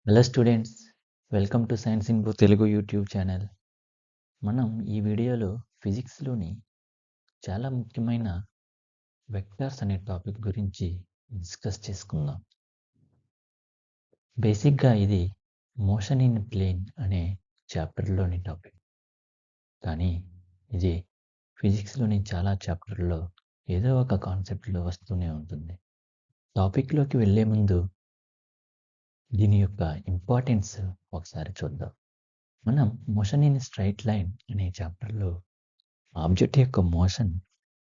Hello students, welcome to science in Telugu YouTube channel. మనం ఈ వీడియోలో ఫిజిక్స్లోని చాలా ముఖ్యమైన వెక్టార్స్ అనే టాపిక్ గురించి డిస్కస్ చేసుకుందాం. బేసిక్గా ఇది మోషన్ ఇన్ ప్లేన్ అనే చాప్టర్లోని టాపిక్, కానీ ఇది ఫిజిక్స్లోని చాలా చాప్టర్లో ఏదో ఒక కాన్సెప్ట్లో వస్తూనే ఉంటుంది. టాపిక్లోకి వెళ్ళే ముందు దీని యొక్క ఇంపార్టెన్స్ ఒకసారి చూద్దాం. మనం మోషన్ ఇన్ స్ట్రైట్ లైన్ అనే చాప్టర్లో ఆబ్జెక్ట్ యొక్క మోషన్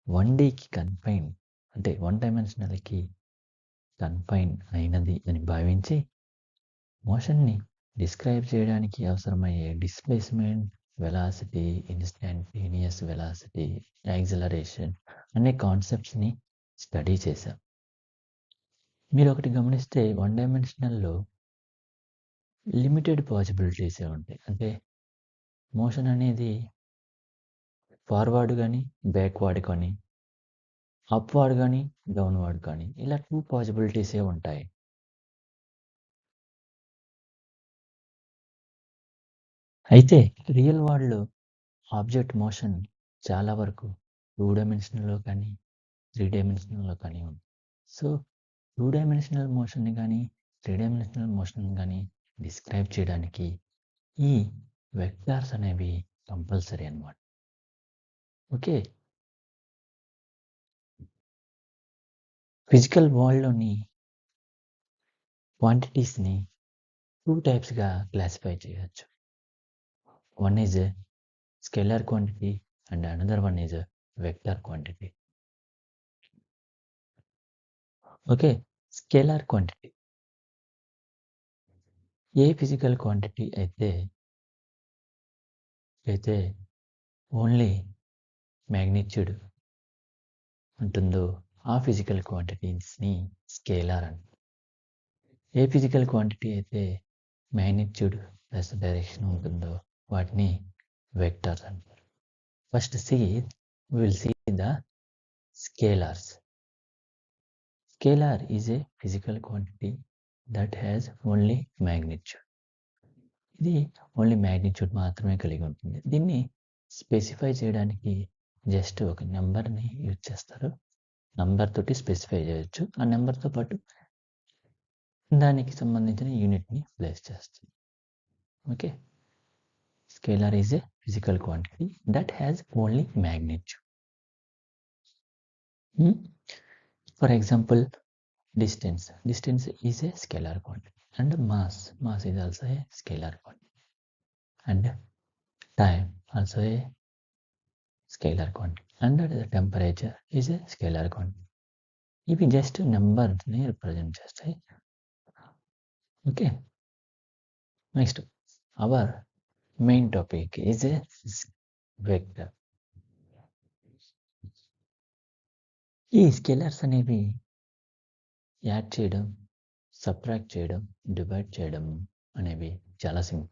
1Dకి కన్ఫైన్, అంటే 1 డైమెన్షనల్కి కన్ఫైన్ అయినది అని భావించి మోషన్ని డిస్క్రైబ్ చేయడానికి అవసరమయ్యే displacement, velocity, instantaneous velocity, acceleration అనే కాన్సెప్ట్స్ని స్టడీ చేశాం. మీరు ఒకటి గమనిస్తే 1 డైమెన్షనల్లో లిమిటెడ్ పాసిబిలిటీసే ఉంటాయి. అంటే మోషన్ అనేది ఫార్వర్డ్ కానీ బ్యాక్వర్డ్ కానీ, అప్వర్డ్ కానీ డౌన్వర్డ్ కానీ, ఇలా 2 పాసిబిలిటీసే ఉంటాయి. అయితే రియల్ వరల్డ్లో ఆబ్జెక్ట్ మోషన్ చాలా వరకు 2 డైమెన్షనల్లో కానీ 3 డైమెన్షనల్లో కానీ ఉంది. సో 2 డైమెన్షనల్ మోషన్ని కానీ 3 డైమెన్షనల్ మోషన్ కానీ డిస్క్రైబ్ చేయడానికి ఈ వెక్టార్స్ అనేవి కంపల్సరీ అన్నమాట. ఓకే, ఫిజికల్ వరల్డ్లోని క్వాంటిటీస్ని 2 టైప్స్గా క్లాసిఫై చేయొచ్చు. One is scalar quantity and another one is a vector quantity. Okay, scalar quantity ఏ ఫిజికల్ క్వాంటిటీ అయితే ఓన్లీ మ్యాగ్నిట్యూడ్ ఉంటుందో ఆ ఫిజికల్ క్వాంటిటీస్ని స్కేలార్ అంటారు. ఏ ఫిజికల్ క్వాంటిటీ అయితే మ్యాగ్నిట్యూడ్ ప్లస్ డైరెక్షన్ ఉంటుందో వాటిని వెక్టర్స్ అంటారు. First will see the scalars. Scalar is a physical quantity that has only magnitude. ఇది ఓన్లీ మ్యాగ్నిట్యూడ్ మాత్రమే కలిగి ఉంటుంది. దీన్ని స్పెసిఫై చేయడానికి జస్ట్ ఒక నెంబర్ని యూజ్ చేస్తారు. నెంబర్ తోటి స్పెసిఫై చేయొచ్చు. ఆ నెంబర్తో పాటు దానికి సంబంధించిన యూనిట్ని ప్లేస్ చేస్తుంది. Okay, scalar is a physical quantity that has only magnitude. For example, distance is a scalar quantity, and mass is also a scalar quantity, and time also a scalar quantity, and the temperature is a scalar quantity. ఇవి just నెంబర్ని represent చేస్తాయి. Okay, next our main topic is a vector. ఈ scalers అనేవి add చేయడం, subtract చేయడం, divide చేయడం అనేవి చాలా సింపుల్.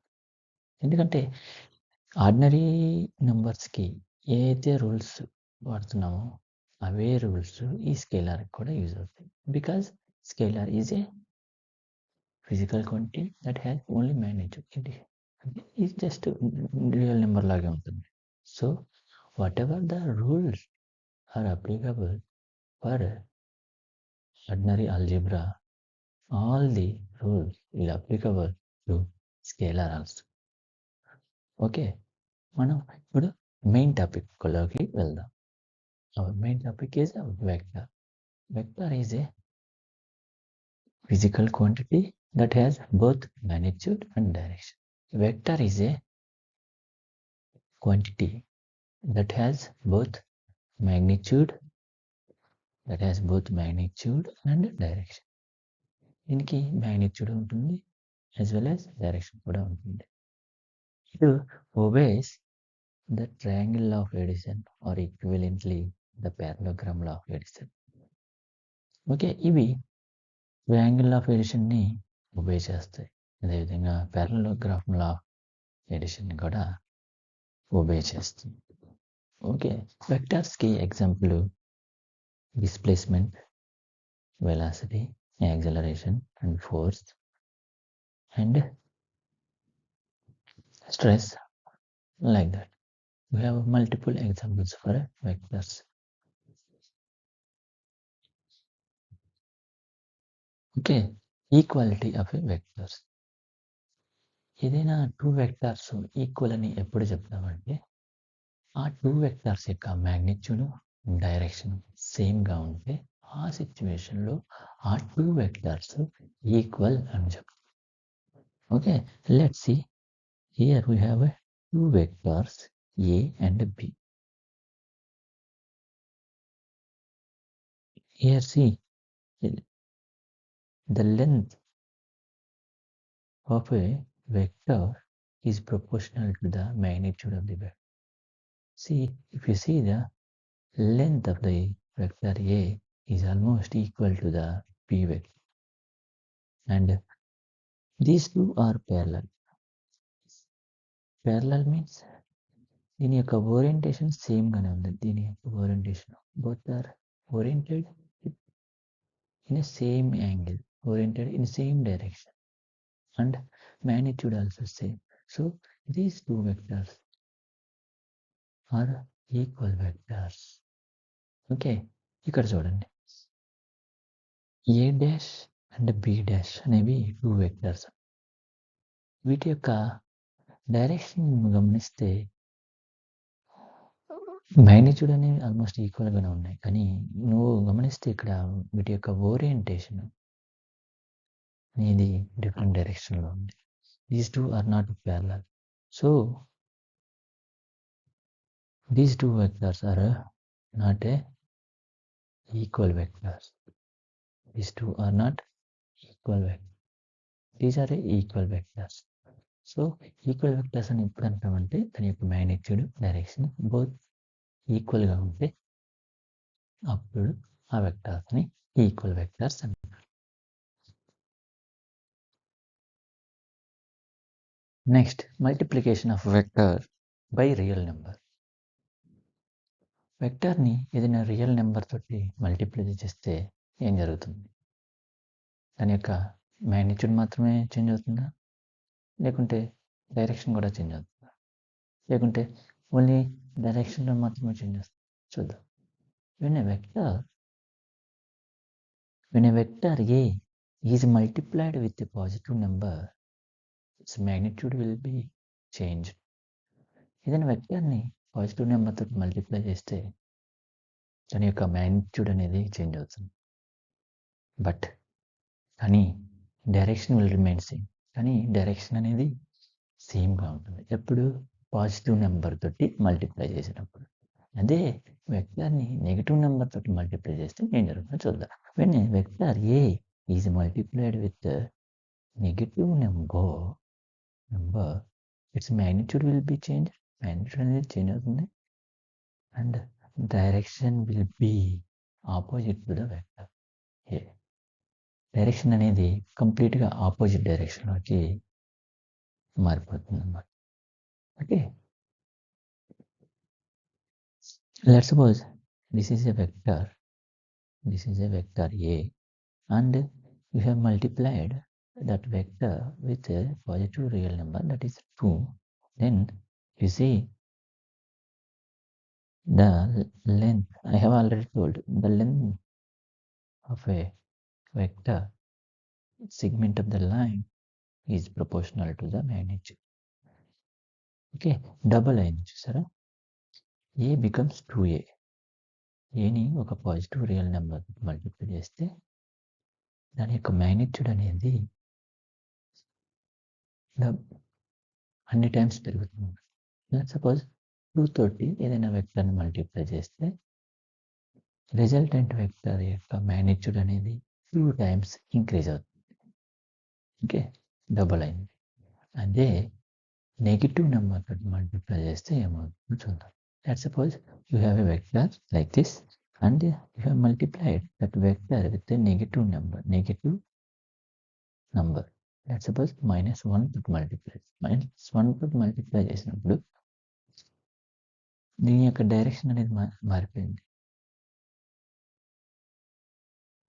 ఎందుకంటే ఆర్డినరీ నెంబర్స్కి ఏ అయితే రూల్స్ వాడుతున్నామో అవే రూల్స్ ఈ స్కేలార్కి కూడా యూజ్ అవుతాయి. Because scalar is a physical quantity that has only magnitude. ఇది జస్ట్ రియల్ నెంబర్ లాగే ఉంటుంది. So whatever the rules are applicable for ordinary algebra, all the rules will applicable to scalar also. Okay, మనం ఇప్పుడు main టాపిక్లోకి వెళ్దాం. Our main topic is a vector. Vector is a physical quantity that has both magnitude and direction. Vector is a quantity that has both magnitude and direction. దీనికి magnitude ఉంటుంది as well as direction కూడా ఉంటుంది. It obeys the triangle law of addition or equivalently the parallelogram law of addition. Okay, ఇవి triangle of ఎడిషన్ని obey చేస్తాయి. అదేవిధంగా parallelogram law of addition కూడా obey చేస్తుంది. ఓకే, వెక్టర్స్కి example displacement, velocity, acceleration and force, and stress, like that. We have multiple examples for vectors. Okay, equality of vectors. ఏదైనా two vectors equal అని ఎప్పుడు చెప్తామంటే ఆ టూ వెక్టార్స్ యొక్క magnitude direction సేమ్గా ఉంటే ఆ సిచ్యువేషన్లో ఆ టూ వెక్టార్స్ ఈక్వల్ అని చెప్తాం. Okay, let's see here we have two vectors A and B. Here see the length of a vector is proportional to the magnitude of the vector. See, if you see the length of the vector A is almost equal to the B vector, and these two are parallel. Parallel means దీని యొక్క orientation సేమ్గానే ఉంది. దీని యొక్క orientation both are oriented in a same angle, oriented in same direction, and magnitude also same. So these two vectors are equal vectors. Okay, ఇక్కడ చూడండి A dash and B dash అనేవి two vectors. వీటి యొక్క direction గమనిస్తే magnitude అనేవి almost ఈక్వల్గానే ఉన్నాయి, కానీ నువ్వు గమనిస్తే ఇక్కడ వీటి యొక్క ఓరియంటేషన్ అనేది డిఫరెంట్ డైరెక్షన్లో ఉంది. These two are not parallel. So these two vectors are not equal vectors. These two are not equal vectors. These are equal vectors. So equal vectors అని ఎప్పుడు అంటామంటే దాని యొక్క మ్యాగ్నిట్యూడ్ డైరెక్షన్ బోత్ ఈక్వల్గా ఉంటే అప్పుడు ఆ వెక్టర్స్ని ఈక్వల్ వెక్టర్స్ అంటారు. Next, multiplication of vector by real number. వెక్టర్ని ఏదైనా రియల్ నెంబర్ తోటి మల్టిప్లై చేస్తే ఏం జరుగుతుంది? దాని యొక్క మ్యాగ్నిట్యూడ్ మాత్రమే చేంజ్ అవుతుందా, లేకుంటే డైరెక్షన్ కూడా చేంజ్ అవుతుందా, లేకుంటే ఓన్లీ డైరెక్షన్లో మాత్రమే చేంజ్ అవుతుంది? చూద్దాం. when a vector A is multiplied with a positive number, its magnitude will be changed. ఏదైనా వెక్టర్ని పాజిటివ్ నెంబర్తో మల్టిప్లై చేస్తే దాని యొక్క మ్యాగ్నిట్యూడ్ అనేది చేంజ్ అవుతుంది. బట్ కానీ డైరెక్షన్ విల్ రిమైన్ సేమ్. కానీ డైరెక్షన్ అనేది సేమ్గా ఉంటుంది ఎప్పుడు పాజిటివ్ నెంబర్ తోటి మల్టిప్లై చేసినప్పుడు. అదే వెక్టర్ని నెగిటివ్ నెంబర్ తోటి మల్టిప్లై చేస్తే ఏం జరుగుతుందో చూద్దాం. when a vector A is multiplied with a negative number, its magnitude will be changed. Magnitude అనేది చేంజ్ అవుతుంది and direction will be opposite to the vector A. Direction అనేది కంప్లీట్గా ఆపోజిట్ డైరెక్షన్లోకి మారిపోతుంది అన్నమాట. Okay, let's suppose this is a vector A, and you have multiplied that vector with a positive real number, that is 2. Then you see the length. I have already told the length of a vector segment of the line is proportional to the magnitude. Okay, double అయింది చూసారా? A becomes 2A. ఏని ఒక positive real number multiply చేస్తే దాని యొక్క magnitude అనేది అన్ని times పెరుగుతుంది. లెట్స్ సపోజ్ 2 తోటి ఏదైనా వెక్టర్ని మల్టిప్లై చేస్తే రిజల్టెంట్ వెక్టర్ యొక్క మ్యాగ్నిట్యూడ్ అనేది 2 టైమ్స్ ఇంక్రీజ్ అవుతుంది. ఓకే, డబుల్ అయింది. అదే నెగిటివ్ నెంబర్ తోటి మల్టిప్లై చేస్తే ఏమవుతుందో చూద్దాం. Let's suppose you have a vector like this and you have multiplied that vector with a negative number. Let's suppose -1 to multiply. -1 to multiply చేసినప్పుడు దీని యొక్క డైరెక్షన్ అనేది మారిపోయింది.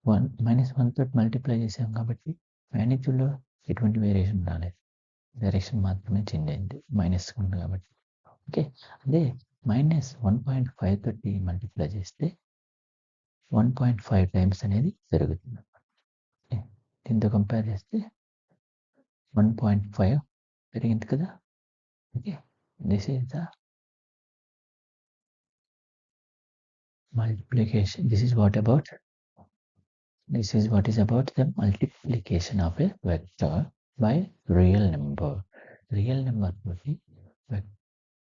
-1 తోటి మల్టిప్లై చేసాం కాబట్టి మ్యాగ్నిట్యూడ్లో ఎటువంటి వేరియేషన్ రాలేదు, డైరెక్షన్ మాత్రమే చేంజ్ అయింది, మైనస్ ఉంది కాబట్టి. ఓకే, అదే -1.5 తోటి మల్టిప్లై చేస్తే 1.5 టైమ్స్ అనేది పెరుగుతుంది. ఓకే, దీంతో కంపేర్ చేస్తే 1.5 పెరిగింది కదా. Okay, this is the multiplication. This is what is about the multiplication of a vector by real number. Real number తోటి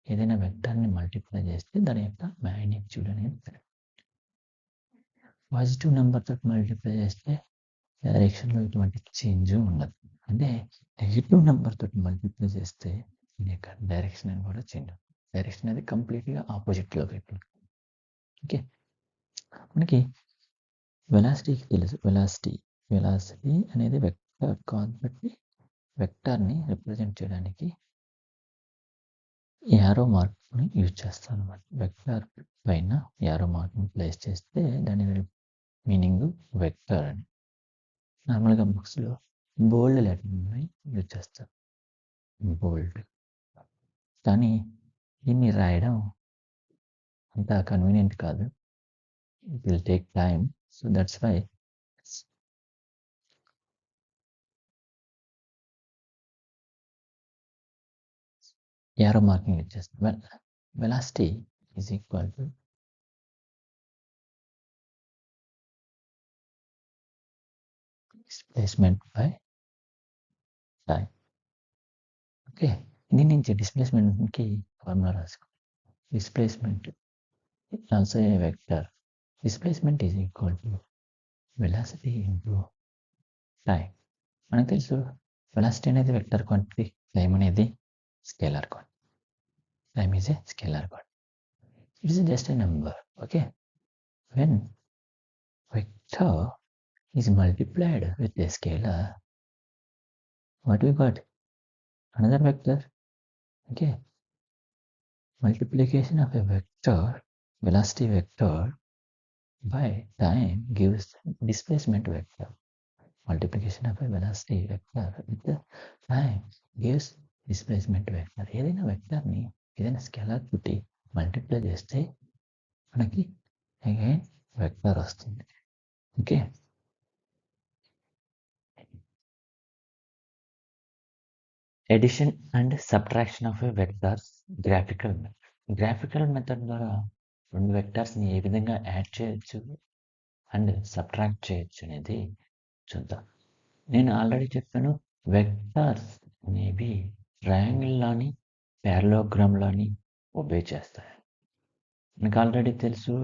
ఏదైనా వెక్టర్ని మల్టిప్లై చేస్తే దాని యొక్క మ్యాగ్నిట్యూడ్ అనేది పాజిటివ్ నెంబర్ తోటి మల్టిప్లై చేస్తే డైరెక్షన్లో ఎటువంటి చేంజ్ ఉండదు. అదే నెగిటివ్ నెంబర్ తోటి మల్టిప్లై చేస్తే దీని యొక్క డైరెక్షన్ అని కూడా చేంజ్ అవుతుంది. డైరెక్షన్ అనేది కంప్లీట్గా ఆపోజిట్లో పెట్టింది. ఓకే, మనకి వెలాసిటీకి తెలుసు, వెలాసిటీ అనేది వెక్టర్ కాబట్టి వెక్టర్ని రిప్రజెంట్ చేయడానికి యారో మార్క్ని యూజ్ చేస్తాను అనమాట. వెక్టర్ పైన యారో మార్క్ని ప్లేస్ చేస్తే దాని మీనింగ్ వెక్టర్ అని. నార్మల్గా బుక్స్లో బోల్డ్ లెటర్ని యూజ్ చేస్తారు, బోల్డ్. కానీ దీన్ని రాయడం అంత కన్వీనియంట్ కాదు, it will take time. So that's why arrow marking use చేస్తాం. Velocity is equal to displacement by time. Okay, దీని నుంచి డిస్ప్లేస్మెంట్కి ఫార్ములా రాసుకో. Displacement also a vector. Displacement is equal to velocity into time. మనకు తెలుసు velocity అనేది vector quantity, time అనేది scalar quantity. Time is a scalar quantity. It is just a number. Okay, when vector is multiplied with a scalar, what we got? Another vector. Okay, multiplication of a vector, velocity vector by time gives displacement vector. Multiplication of a velocity vector with the time gives displacement vector. ఏదైనా వెక్టర్ని ఏదైనా scalar తోటి multiply చేస్తే మనకి again vector వస్తుంది. Okay, addition and subtraction of a vectors, graphical method. Graphical method ద్వారా రెండు వెక్టర్స్ని ఏ విధంగా యాడ్ చేయొచ్చు అండ్ సబ్ట్రాక్ట్ చేయొచ్చు అనేది చూద్దాం. నేను ఆల్రెడీ చెప్పాను, వెక్టర్స్ అనేవి ట్రయాంగిల్లోని ప్యారలోగ్రామ్లోని ఒబే చేస్తాయి. నాకు ఆల్రెడీ తెలుసు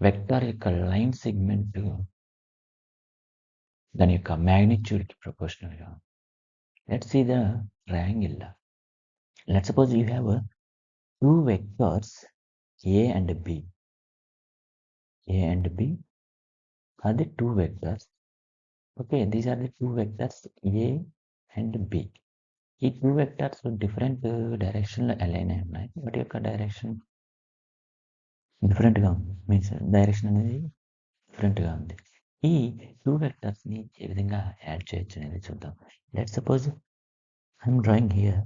వెక్టర్ యొక్క లైన్ సెగ్మెంట్ దాని యొక్క మ్యాగ్నిట్యూడ్కి ప్రపోర్షనల్గా. Let's see the triangle. Let's suppose you have two vectors A and B. A and B are the two vectors. Okay, these are the two vectors A and B. ఈ two vectors different direction లో align అయి ఉన్నాయి. వాటి యొక్క direction డిఫరెంట్గా ఉంది, means direction అనేది డిఫరెంట్గా ఉంది. ఈ టూ వెక్టర్స్ని ఏ విధంగా యాడ్ చేయొచ్చు అనేది చూద్దాం. Let's suppose I'm drawing here.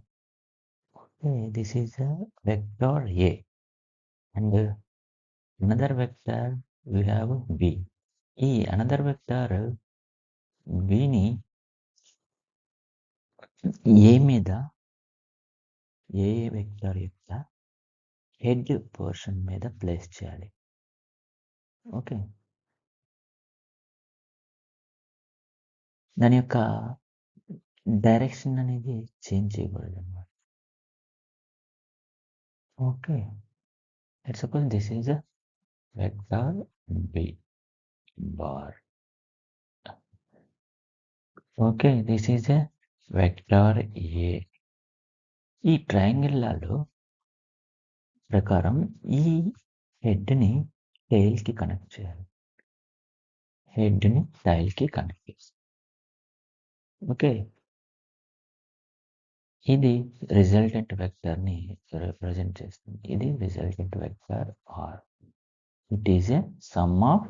Okay, this is a vector A and another vector we have B. ఈ another vector Bని A మీద ఏ వెక్టర్ యొక్క హెడ్ పోర్షన్ మీద ప్లేస్ చేయాలి. ఓకే, దాని యొక్క డైరెక్షన్ అనేది చేంజ్ చేయకూడదు అన్నమాట. Okay, let's suppose this is a vector B bar. Okay, this is a vector A. ఈ ట్రయాంగిల్లలో ప్రకారం ఈ హెడ్ని టైల్కి కనెక్ట్ చేయాలి. హెడ్ని టైల్కి కనెక్ట్ చేయాలి. ఓకే, ఇది రిజల్టెంట్ వెక్టర్ని రిప్రజెంట్ చేస్తుంది. ఇది resultant vector R. It is a some of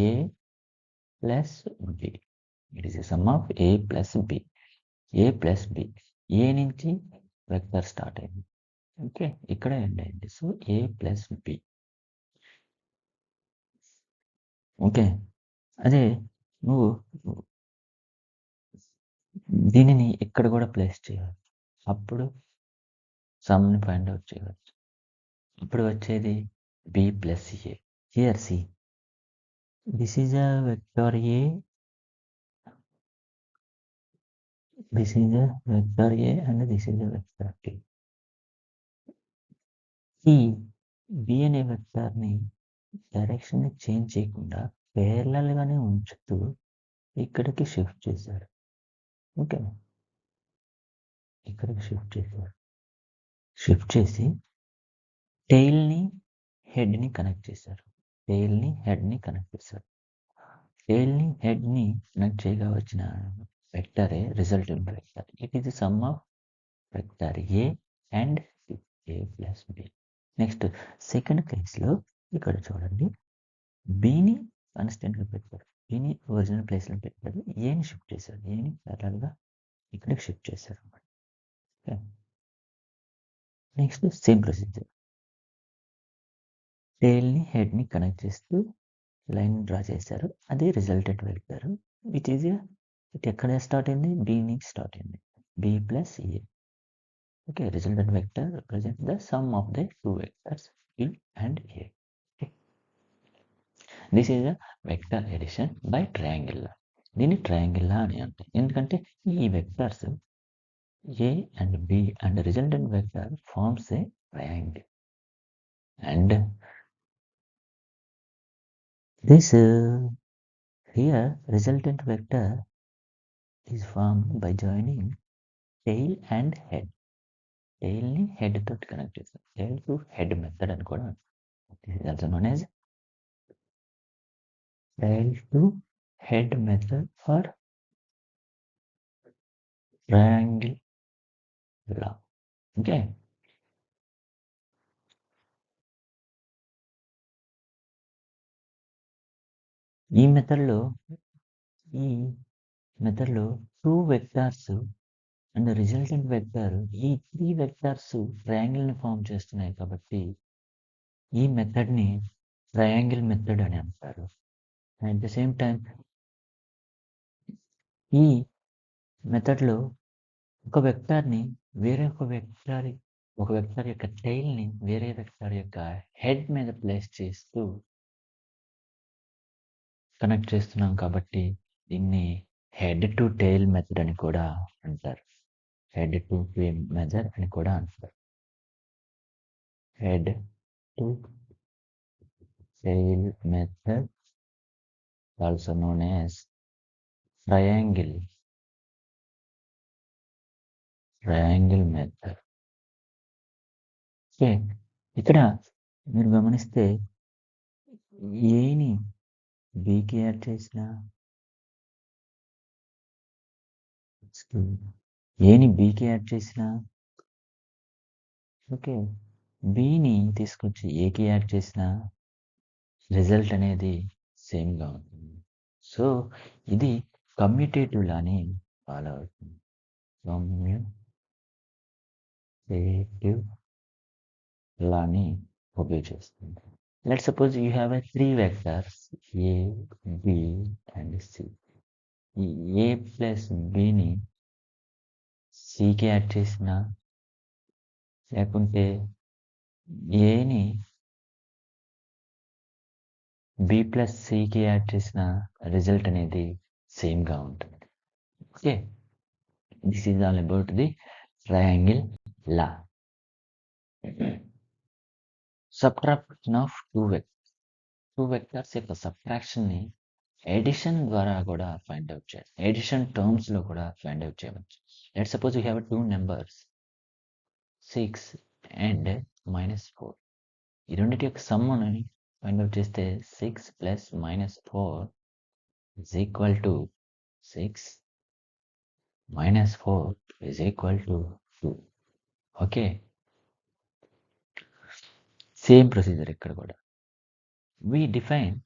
A plus B. It is a some of A plus B. A plus B, ఏ నుంచి వెక్టర్ స్టార్ట్ అయింది. ఓకే, ఇక్కడ ఎండ్ అయింది. సో ఏ plus B. Okay, అదే నువ్వు దీనిని ఇక్కడ కూడా ప్లేస్ చేయాలి. అప్పుడు సమ్ని ఫైండ్ అవుట్ చేయవచ్చు. ఇప్పుడు వచ్చేది B plus A. Here C, this is a vector A, this is a vector A and this is a vector B. ఈ బి అనే వెక్టర్ని డైరెక్షన్ చేంజ్ చేయకుండా పేర్లల్గానే ఉంచుతూ ఇక్కడికి షిఫ్ట్ చేశారు. ఓకే, ఇక్కడికి షిఫ్ట్ చేశారు. షిఫ్ట్ చేసి టెయిల్ని హెడ్ని కనెక్ట్ చేశారు. టెయిల్ని హెడ్ని కనెక్ట్ చేశారు. టెయిల్ని హెడ్ని కనెక్ట్ చేయగా వచ్చిన వెక్టరే resultant vector. It is the sum of vector A and A plus B. Next second కేసులో ఇక్కడ చూడండి, బిని కాన్స్టెంట్గా పెట్టారు, బిని ఒరిజినల్ ప్లేస్లో పెట్టారు, ఏని షిఫ్ట్ చేశారు, ఏని ప్యారల్గా ఇక్కడికి షిఫ్ట్ చేశారు అన్నమాట. నెక్స్ట్ సేమ్ ప్రొసీజర్, టెయిల్ని హెడ్ని కనెక్ట్ చేస్తూ లైన్ డ్రా చేశారు. అదే resultant vector. Which is it ఎక్కడ స్టార్ట్ అయింది, బి నుంచి స్టార్ట్ అయింది, B plus A. Okay, resultant vector represent the sum of the two vectors B and A. This is a vector addition by triangle. దీన్ని triangle అని అంటారు, ఎందుకంటే ఈ vectors A and B and resultant vector forms a triangle. And this here resultant vector is formed by joining tail and head. Tail ni head to connect చేస్తారు. Tail to head method అని కూడా. This is also known as tail to head method for triangle law. Okay. ఈ మెథడ్లో two vectors and resultant vector, ఈ three vectors ట్రయాంగిల్ని form చేస్తున్నాయి కాబట్టి ఈ మెథడ్ని triangle method అని అంటారు. అట్ ద సేమ్ టైం ఈ మెథడ్లో ఒక వెక్టార్ని వేరే ఒక వెక్టార్ యొక్క టైల్ని వేరే వెక్టార్ యొక్క హెడ్ మీద ప్లేస్ చేస్తూ కనెక్ట్ చేస్తున్నాం కాబట్టి దీన్ని హెడ్ టు టైల్ మెథడ్ అని కూడా అంటారు. హెడ్ టు టైల్ మెథడ్ అని కూడా అంటారు. Head to tail method also known as triangle method. Okay, ఇక్కడ మీరు గమనిస్తే ఏని బీకి యాడ్ చేసిన, ఏని బీకి యాడ్ చేసిన, ఓకే, బిని తీసుకొచ్చి ఏకి యాడ్ చేసిన రిజల్ట్ అనేది సేమ్గా ఉంటుంది. సో ఇది కమ్యూటేటివ్ లాని ఫాలో అవుతుంది. కమ్యూటేటివ్ లాని ఒబే చేస్తుంది. Let's suppose you have 3 vectors A, B and C. ఈ ఏ ప్లస్ బిని సికి యాడ్ చేసిన, లేకుంటే ఏని బి ప్లస్ సికి యాడ్ చేసిన రిజల్ట్ అనేది సేమ్గా ఉంటుంది. Okay, this is all about the triangle law. Subtraction of two vectors యొక్క సబ్ట్రాక్షన్ని ఎడిషన్ ద్వారా కూడా ఫైండ్ అవుట్ చేయాలి. ఎడిషన్ టర్మ్స్లో కూడా ఫైండ్ అవుట్ చేయవచ్చు. Let's suppose you have 2 numbers 6 and -4. ఈ రెండింటి యొక్క సమ్ముని ఫైండ్ అవుట్ చేస్తే 6 + -4 is equal to 6 - 4 is equal to 2. Okay, same procedure ఇక్కడ కూడా. We define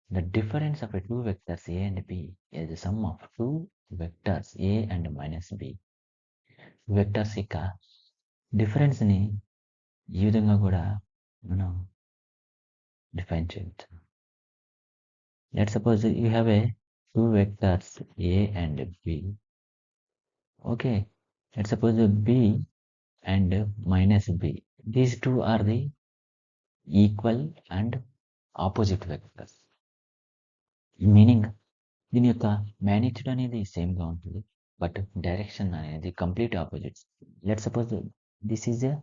The difference of the two vectors A and B is the sum of two vectors A and minus B. Vectors యొక్క డిఫరెన్స్ని ఈ విధంగా కూడా మనం define చేయొచ్చు. Let suppose you have A two vectors A and B. Okay, let suppose B and minus B. These two are the equal and opposite vectors. Meaning దీని యొక్క magnitude అనేది సేమ్గా ఉంటుంది, బట్ డైరెక్షన్ అనేది complete opposites. Let suppose this is a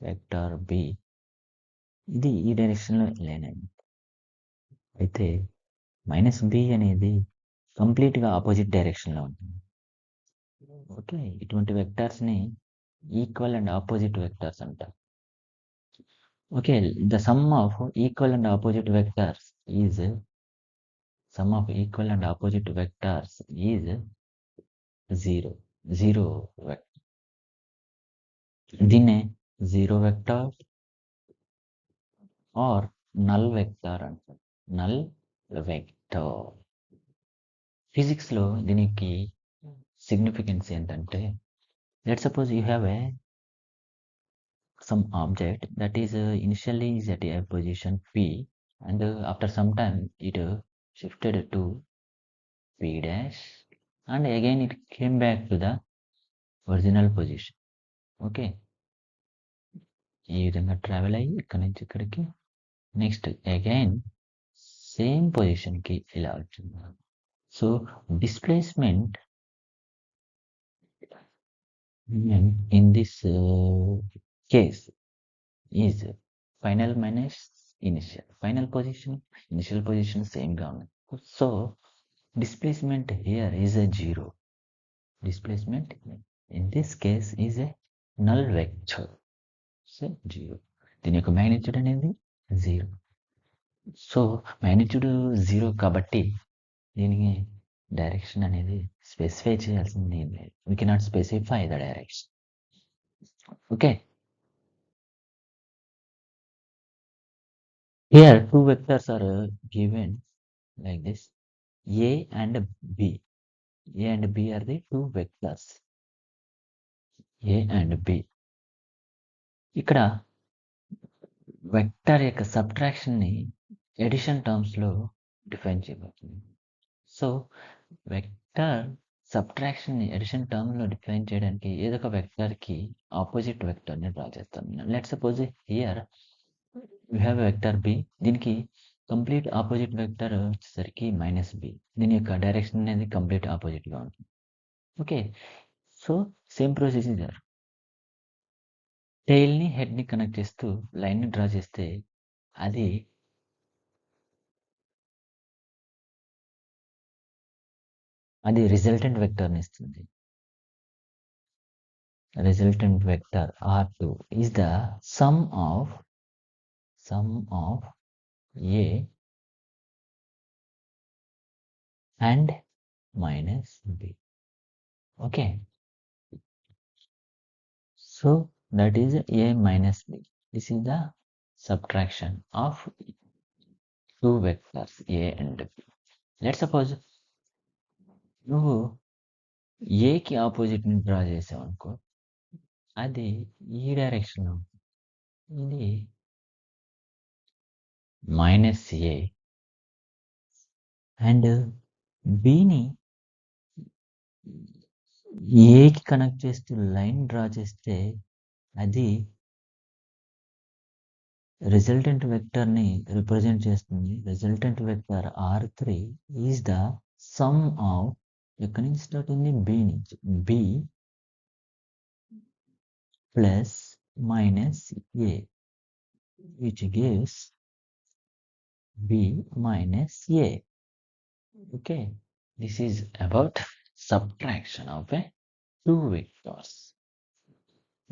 vector B, ఇది ఈ డైరెక్షన్లో line అయింది. అయితే మైనస్ బి అనేది కంప్లీట్గా ఆపోజిట్ డైరెక్షన్లో ఉంటుంది. ఓకే, ఇటువంటి వెక్టర్స్ని ఈక్వల్ అండ్ ఆపోజిట్ వెక్టర్స్ అంటారు. Okay, the sum of equal and opposite vectors is zero vector. దీన్నే zero vector or null vector అంటారు. నల్ వెక్టర్ ఫిజిక్స్లో దీనికి సిగ్నిఫికెన్స్ ఏంటంటే, let suppose you have a some object that is initially is at a position P, and after some time it shifted to P dash, and again it came back to the original position. Okay, ఈ విధంగా travel అయ్యి ఇక్కడి నుంచి ఇక్కడికి, next again same పొజిషన్కి ఇలా వచ్చింది. So displacement in this case is final minus initial. Final position, initial position same గా ఉంది. So displacement here is a zero. Displacement in this case is a null vector. So zero. దీని యొక్క magnitude అనేది zero. So magnitude zero కాబట్టి దీనికి direction అనేది specify చేయాల్సింది ఏం లేదు. We cannot specify the direction. Okay, here two vectors are given like this, A and B. A and B are the two vectors. A and B. ఇక్కడ vector యొక్క సబ్ట్రాక్షన్ని addition టర్మ్స్లో డిఫైన్ చేయబడుతుంది. So vector సబ్ట్రాక్షన్ని addition టర్మ్లో define చేయడానికి ఏదో ఒక వెక్టర్కి ఆపోజిట్ వెక్టర్ని డ్రా చేస్తాం. Let suppose here you have vector B, దీనికి కంప్లీట్ ఆపోజిట్ వెక్టర్ వచ్చేసరికి మైనస్ బి. దీని యొక్క డైరెక్షన్ అనేది కంప్లీట్ ఆపోజిట్గా ఉంటుంది. ఓకే, సో సేమ్ ప్రొసీజర్, టెయిల్ని హెడ్ని కనెక్ట్ చేస్తూ లైన్ని డ్రా చేస్తే అది రిజల్టెంట్ వెక్టర్ని ఇస్తుంది. Resultant vector R2 is the sum of A and minus B. Okay, so that is A minus B. This is the subtraction of two vectors A and B. Let's suppose నువ్వు ఏకి ఆపోజిట్ని draw చేసావు అనుకో, అది ఈ డైరెక్షన్లో, ఇది minus A, and బిని ఏకి connect చేస్తూ లైన్ డ్రా చేస్తే అది రిజల్టెంట్ వెక్టర్ని రిప్రజెంట్ చేస్తుంది. Resultant vector R3 is the sum of, ఎక్కడి నుంచి స్టార్ట్ ఉంది, బి నుంచి, B plus minus A, which gives B minus A. Okay, this is about subtraction of a two vectors.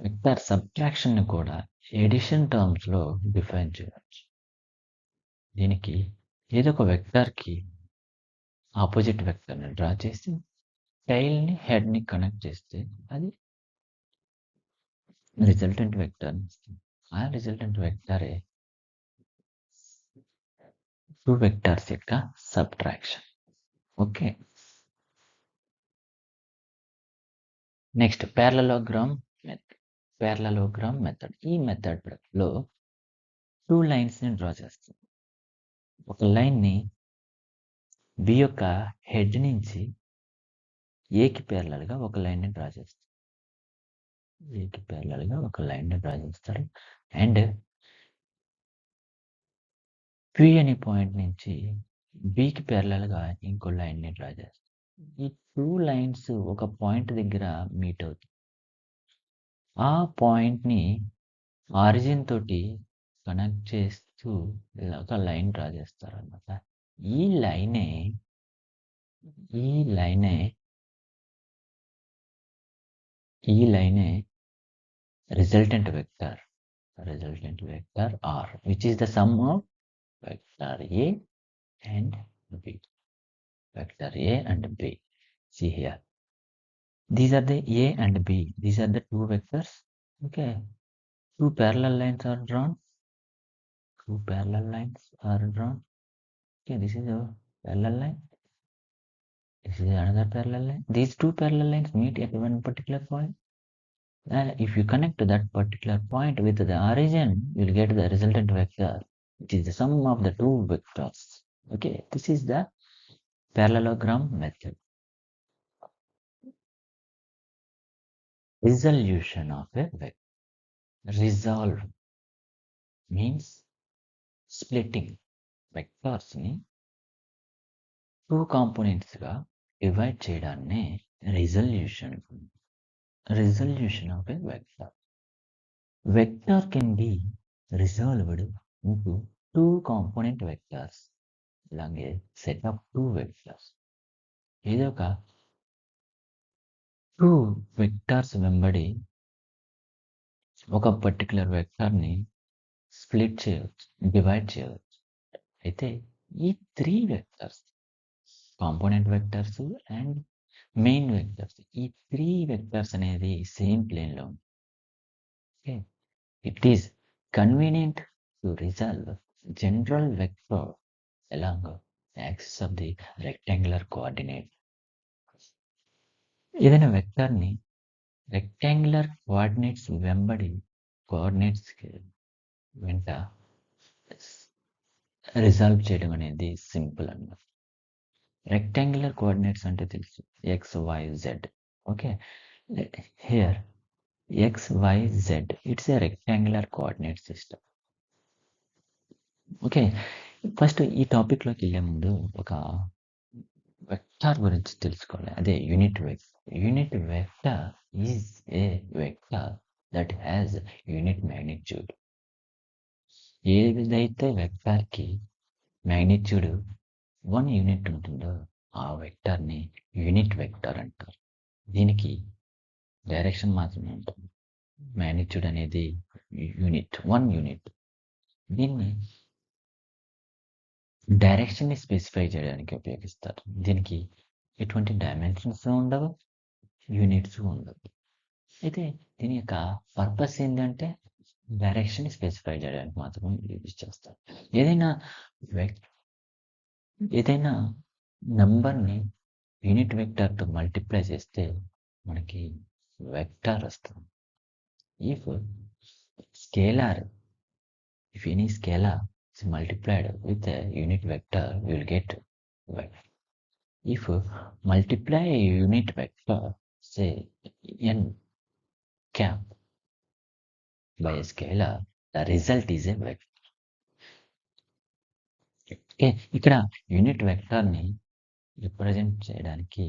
Vector సబ్ట్రాక్షన్ని కూడా ఎడిషన్ టర్మ్స్లో define చేయవచ్చు. దీనికి ఏదో ఒక వెక్టర్కి ఆపోజిట్ వెక్టర్ని డ్రా చేసి టైల్ని హెడ్ని కనెక్ట్ చేస్తే అది రిజల్టెంట్ వెక్టర్ని ఇస్తుంది. ఆ రిజల్టెంట్ వెక్టరే టూ వెక్టర్స్ యొక్క subtraction. Okay, next parallelogram method. ఈ మెథడ్లో 2 లైన్స్ని డ్రా చేస్తాం. ఒక లైన్ని బి యొక్క హెడ్ నుంచి ఏకి ప్యారలల్గా ఒక లైన్ని డ్రా చేస్తాం. ఏకి ప్యారలల్గా ఒక లైన్ని డ్రా చేస్తారు. అండ్ పి అనే పాయింట్ నుంచి బికి ప్యారలల్గా ఇంకో లైన్ని డ్రా చేస్తాం. ఈ 2 లైన్స్ ఒక పాయింట్ దగ్గర మీట్ అవుతాయి. ఆ పాయింట్ని ఆరిజిన్ తోటి కనెక్ట్ చేస్తూ ఒక లైన్ డ్రా చేస్తారన్నమాట. ఈ లైనే resultant vector R, which is the sum of vector A and B. Vector A and B. See here. These are the A and B. These are the two vectors. Okay. Two parallel lines are drawn. Okay, this is a parallel line. This is another parallel line. These two parallel lines meet at one particular point. And if you connect that particular point with the origin, you will get the resultant vector, which is the sum of the two vectors. Okay, this is the parallelogram method. Resolution of a vector. Resolve means splitting vectors ni two components ga divide cheyadanne resolution. Resolution of a vector. Vector can be resolved into two component vectors along a set of two vectors. ఏదో ఒక two vectors వెంబడి ఒక particular వెక్టార్ని split చేయవచ్చు, divide చేయవచ్చు. అయితే ఈ 3 vectors, component vectors and main vectors, ఈ 3 వెక్టర్స్ అనేది సేమ్ ప్లేన్లో ఉంది. Okay, it is convenient to resolve general vector along axis of the rectangular coordinate. ఏదైనా వెక్టర్ని రెక్టాంగులర్ కోఆర్డినేట్స్ వెంబడి కోఆర్డినేట్స్ వెంట రిజాల్వ్ చేయడం అనేది సింపుల్ అన్నమాట. రెక్టాంగులర్ కోఆర్డినేట్స్ అంటే తెలుసు, X Y Z. Okay, here X Y Z, it's a rectangular coordinate system. Okay, first ఈ టాపిక్లోకి వెళ్ళే ముందు ఒక వెక్టార్ గురించి తెలుసుకోవాలి, అదే unit vector. Unit vector is a vector that has unit magnitude. ఏదైతే వెక్టార్కి మ్యాగ్నిట్యూడ్ 1 యూనిట్ ఉంటుందో ఆ వెక్టార్ని యూనిట్ వెక్టర్ అంటారు. దీనికి డైరెక్షన్ మాత్రమే ఉంటుంది. మ్యాగ్నిట్యూడ్ అనేది యూనిట్, 1 యూనిట్. దీన్ని డైరెక్షన్ని స్పెసిఫై చేయడానికి ఉపయోగిస్తారు. దీనికి ఎటువంటి డైమెన్షన్స్ ఉండవు, యూనిట్స్ ఉండవు. అయితే దీని యొక్క పర్పస్ ఏంటంటే డైరెక్షన్ని స్పెసిఫై చేయడానికి మాత్రం యూజ్ చేస్తారు. ఏదైనా నెంబర్ని యూనిట్ వెక్టర్తో మల్టిప్లై చేస్తే మనకి వెక్టర్ వస్తుంది. If any scalar is multiplied with a unit vector, you will get vector. If multiply a unit vector, say n cap by a scalar, the result is a vector. ఇక్కడ unit వెక్టర్ని represent చేయడానికి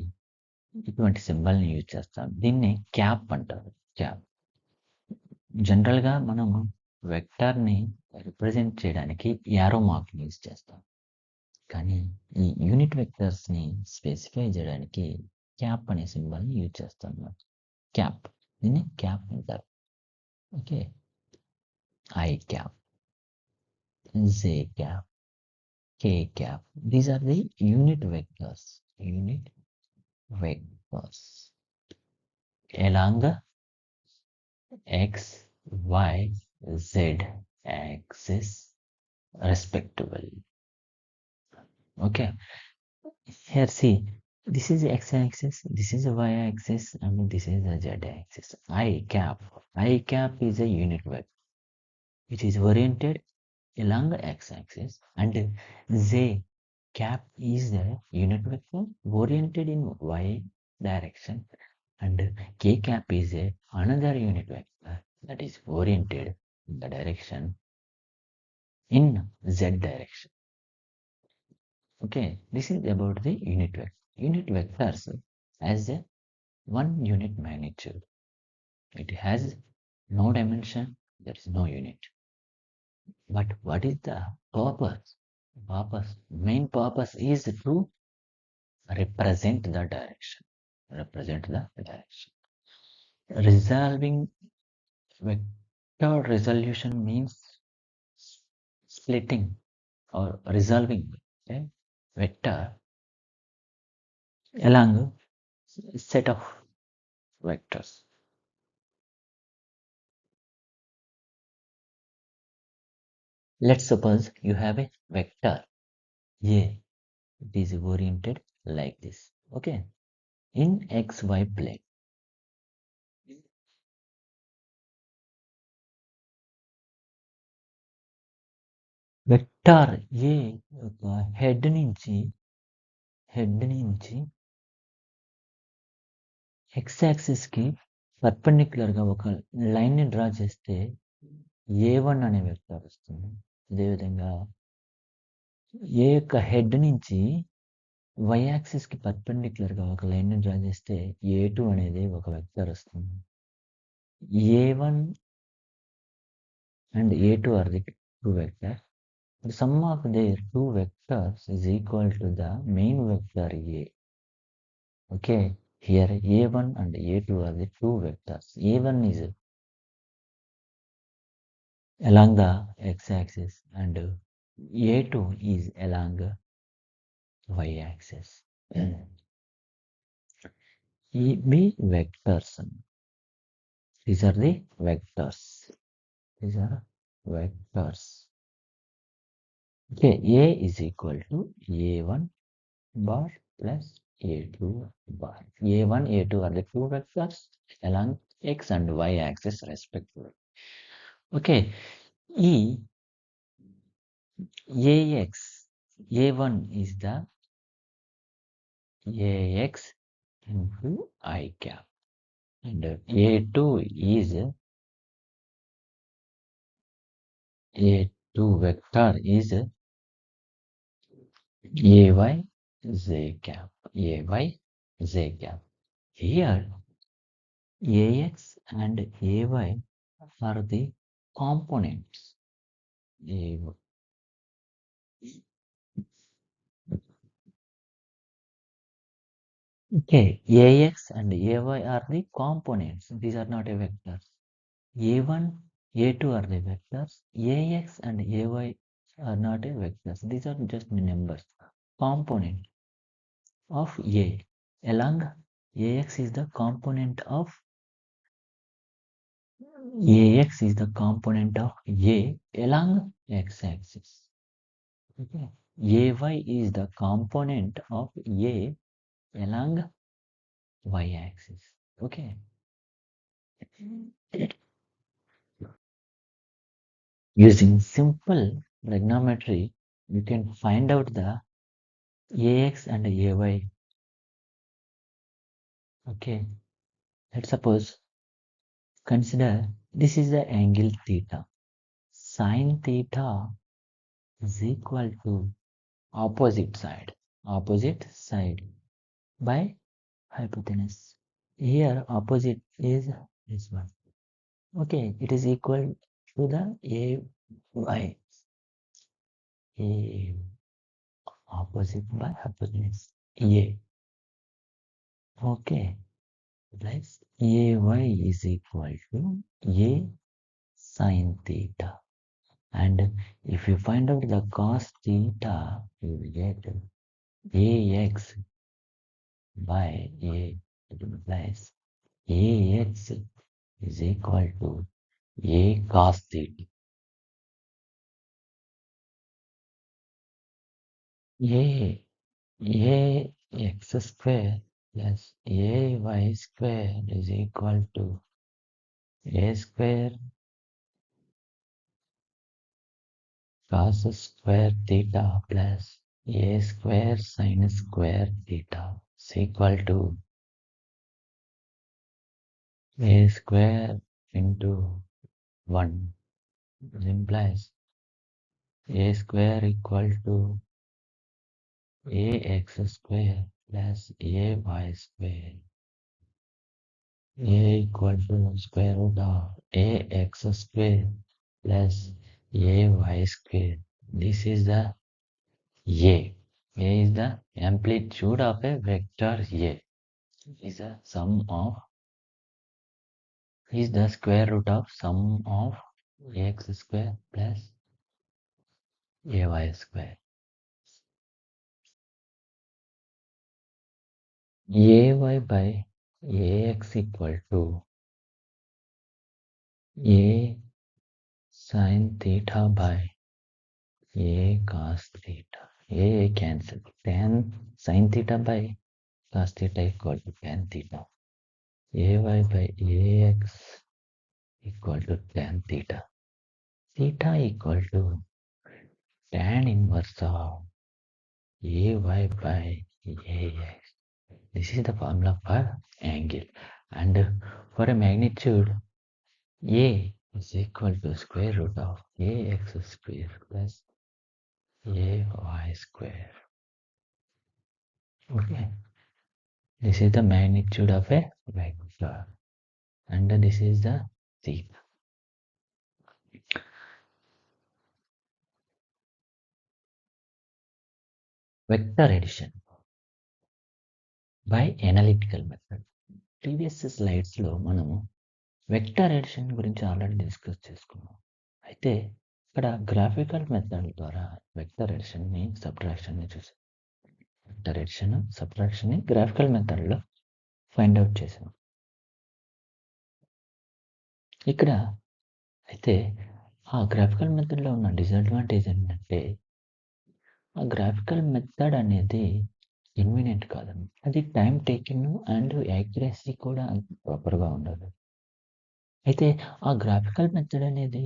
ఇటువంటి సింబల్ని use చేస్తాం. దీన్ని cap అంటారు. Cap జనరల్గా మనం వెక్టార్ని రిప్రజెంట్ చేయడానికి యారో మార్క్ని యూజ్ చేస్తాం, కానీ ఈ యూనిట్ వెక్టర్స్ని స్పెసిఫై చేయడానికి క్యాప్ అనే సింబల్ని యూజ్ చేస్తాం. క్యాప్, దీన్ని క్యాప్ అంటారు. Okay, I cap, J cap, K cap, these are the unit vectors. Unit vectors along x, y, z axis respectively. Okay, here see, this is the x-axis, this is the y-axis, and this is the z-axis. I cap is a unit vector. It is oriented along the x-axis, and z cap is the unit vector oriented in y direction, and k cap is a another unit vector that is oriented in the direction in z direction. Okay, this is about the unit vector. Unit vectors has a one unit magnitude. It has no dimension, there is no unit. But what is the purpose? Main purpose is to represent the direction. Represent the direction. Resolving vector resolution means splitting or resolving a vector along a set of vectors. Let's suppose you have a vector A. It is oriented like this. Okay. In xy plane. Vector A ఒక head నుంచి X axis కి perpendicular గా ఒక line ని draw చేస్తే A1 అనే vector వస్తుంది. అదేవిధంగా ఏ యొక్క హెడ్ నుంచి y యాక్సిస్ కి పర్పెండిక్యులర్ గా ఒక లైన్ ని డ్రా చేస్తే A2 అనేది ఒక వెక్టార్ వస్తుంది. A1 and A2 are the two vectors. The sum of their two vectors is equal to the main vector A. Okay, here A1 and A2 are the two vectors. A1 is along the x-axis and A2 is along y-axis. B vectors. These are the vectors. These are vectors. Okay, A is equal to A1 bar plus A2 bar. A1, A2 are the two vectors along x and y axis respectively. Okay, AX, A1 is the AX into I cap, and A2 is A2 vector is AY Z cap, AY Z cap. Here AX and AY are the components. Okay, AX and AY are the components. These are not a vectors. A1, A2 are the vectors. AX and AY are not a vectors. These are just the numbers. Component of A. Along AX is the component of AX is the component of A along x-axis. Okay. AY is the component of A along y-axis. Okay. Using simple trigonometry, you can find out the AX and AY. Okay. Let's suppose, consider this is the angle theta. Sin theta is equal to opposite side by hypotenuse. Here opposite is this one. Okay, it is equal to the AY. A opposite by hypotenuse A. Okay, plus AY is equal to A sin theta. And if you find out the cos theta, you will get AX by A plus AX is equal to A cos theta. A ax square plus ay square is equal to a square cos square theta plus a square sin square theta is equal to a square into 1, which implies a square equal to ax square plus ay square. A equal to square root of ax square plus ay square. This is the A. A is the amplitude of a vector A. Is the sum of is the square root of sum of ax square plus ay square. Ay by ax equal to a sin theta by a cos theta. A cancel. Tan sin theta by cos theta equal to tan theta. Ay by ax equal to tan theta. Theta equal to tan inverse of ay by ax. This is the formula for angle. And for a magnitude, a is equal to square root of ax square plus ay square. Okay. This is the magnitude of a vector. And this is the theta. Vector addition by analytical method. Previous స్లైడ్స్లో మనము vector addition గురించి already discuss చేసుకున్నాం. అయితే ఇక్కడ graphical method ద్వారా vector ఎడిషన్ని సబ్ట్రాక్షన్ని చూసాం. వెక్టర్ ఎడిషన్ సబ్ట్రాక్షన్ని గ్రాఫికల్ మెథడ్లో ఫైండ్ అవుట్ చేసాం. ఇక్కడ అయితే ఆ గ్రాఫికల్ మెథడ్లో ఉన్న డిసడ్వాంటేజ్ ఏంటంటే ఆ గ్రాఫికల్ మెథడ్ అనేది కన్వీనియంట్ కాదండి. అది టైం టేకింగ్ అండ్ యాక్యురసీ కూడా ప్రాపర్గా ఉండదు. అయితే ఆ గ్రాఫికల్ మెథడ్ అనేది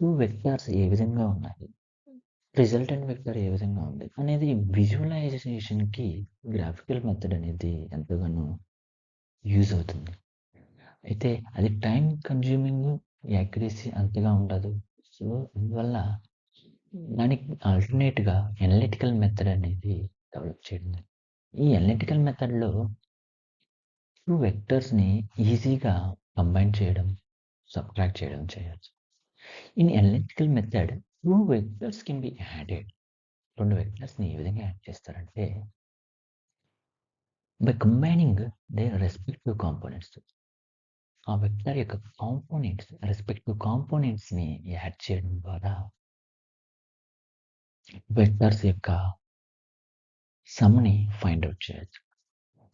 2 వెక్టార్స్ ఏ విధంగా ఉన్నాయి, రిజల్టెంట్ వెక్టర్ ఏ విధంగా ఉంది అనేది విజువలైజేషన్కి గ్రాఫికల్ మెథడ్ అనేది ఎంతగానో యూజ్ అవుతుంది. అయితే అది టైం కన్జ్యూమింగ్, యాక్యురసీ అంతగా ఉండదు. సో అందువల్ల దానికి ఆల్టర్నేట్గా అనలిటికల్ మెథడ్ అనేది డెవలప్ చేయడం. ఈ అనలిటికల్ మెథడ్లో 2 వెక్టర్స్ని ఈజీగా కంబైన్ చేయడం, సబ్ట్రాక్ట్ చేయడం చేయొచ్చు. In analytical method 2 vectors can be added. 2 వెక్టర్స్ని ఏ విధంగా యాడ్ చేస్తారంటే by combining the respective components. ఆ వెక్టర్ యొక్క కాంపోనెంట్స్ రెస్పెక్టివ్ కాంపోనెంట్స్ని యాడ్ చేయడం ద్వారా వెక్టర్స్ యొక్క సమ్ని ఫైండ్ అవుట్ చేయొచ్చు.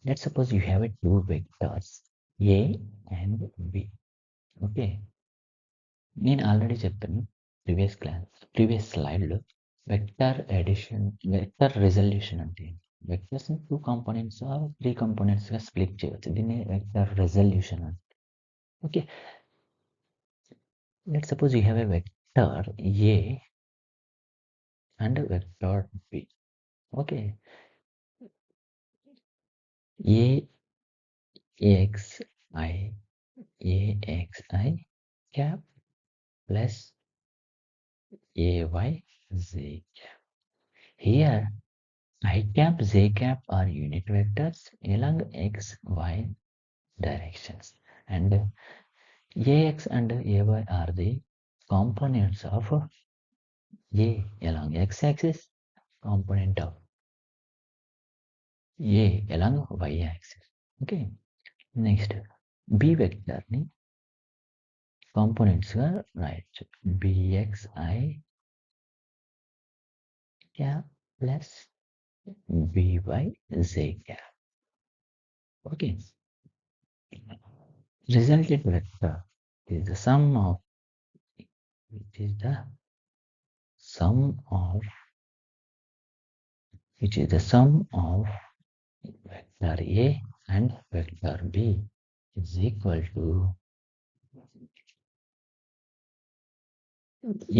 Let's suppose you have 2 vectors A and B. Okay, నేను ఆల్రెడీ చెప్పాను ప్రీవియస్ స్లైడ్లో వెక్టర్ ఎడిషన్, వెక్టర్ రిజల్యూషన్ అంటే వెక్టర్స్ని 2 కాంపోనెంట్స్ 3 కాంపోనెంట్స్గా స్ప్లిట్ చేయవచ్చు. దీన్ని వెక్టర్ రిజల్యూషన్ అంటే. Okay, let's suppose you have a vector A and vector B. Okay, AXI cap plus AYZ cap. Here I cap, Z cap are unit vectors along X, Y directions, and AX and AY are the components of A along X axis, component of A along Y axis. Okay, next B vector ni components గా రాయొచ్చు. BXI cap plus BYZ cap. Okay, resultant vector is the sum of which is the sum of vector A and vector B is equal to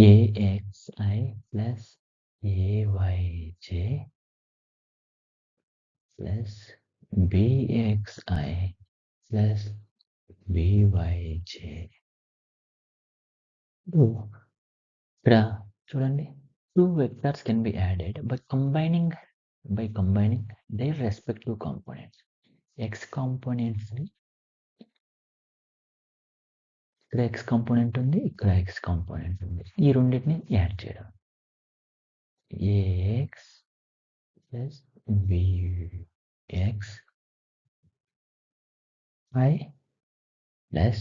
AXI plus AYJ plus BXI plus BYJ. ఇక్కడ చూడండి, two vectors can be added by combining their respective components. X components ని ఇక్కడ x component ఉంది, ఇక్కడ x component ఉంది. ఈ రెండింటిని add చేయడం. AX plus BX I plus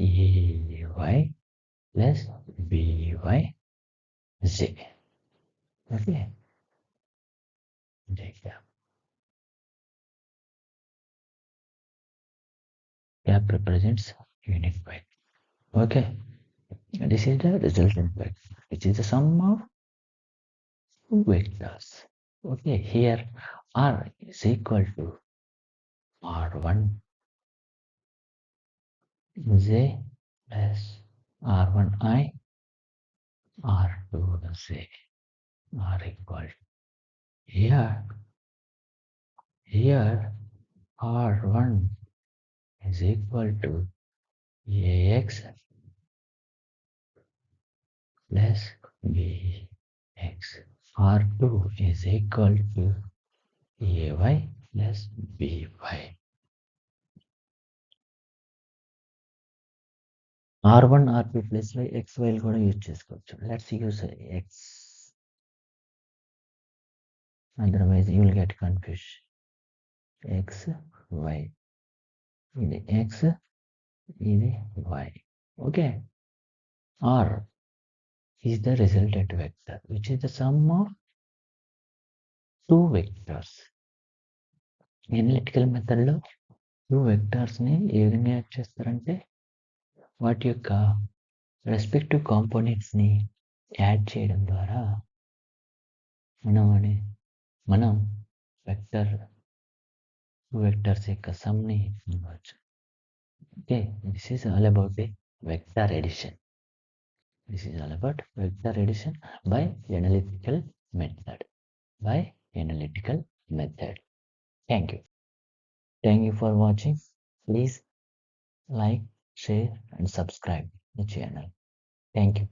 AY plus BYZ. Okay. Gap represents unit vector. Okay. This is the resultant vector, which is the sum of two vectors. Okay. Here R is equal to R1 Z plus R1I R2Z are equal to here R1 is equal to AX plus BX. R2 is equal to AY plus BY. R1, R2 plus Y, XY కూడా use చేసుకోవచ్చు. Let's use X. Otherwise you will get confused. X, Y. ఇది X, ఇది Y. Okay. R is the resultant vector, which is the sum of two vectors. Analytical method లో two vectors ని ఏ విధంగా add చేస్తారంటే వాటి యొక్క respective components ని add చేయడం ద్వారా మనం వెక్టర్స్ యొక్క సమ్ ని పొందవచ్చు. Okay, this is all about the vector addition. This is all about vector addition by analytical method. Thank you. Thank you for watching. Please like, share and subscribe the channel. Thank you.